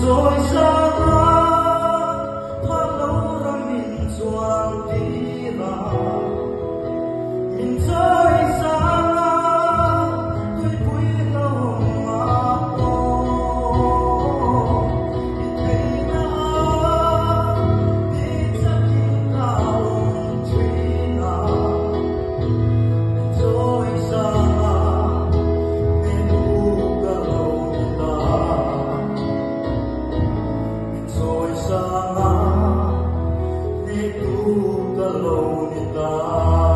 rồi xa thoát lâu ra mình choàng đi vào mình rơi xa tôi quý lâu mà mình thấy na đi chắc kinh cao truy nào mình rơi xa Sama itu kalau kita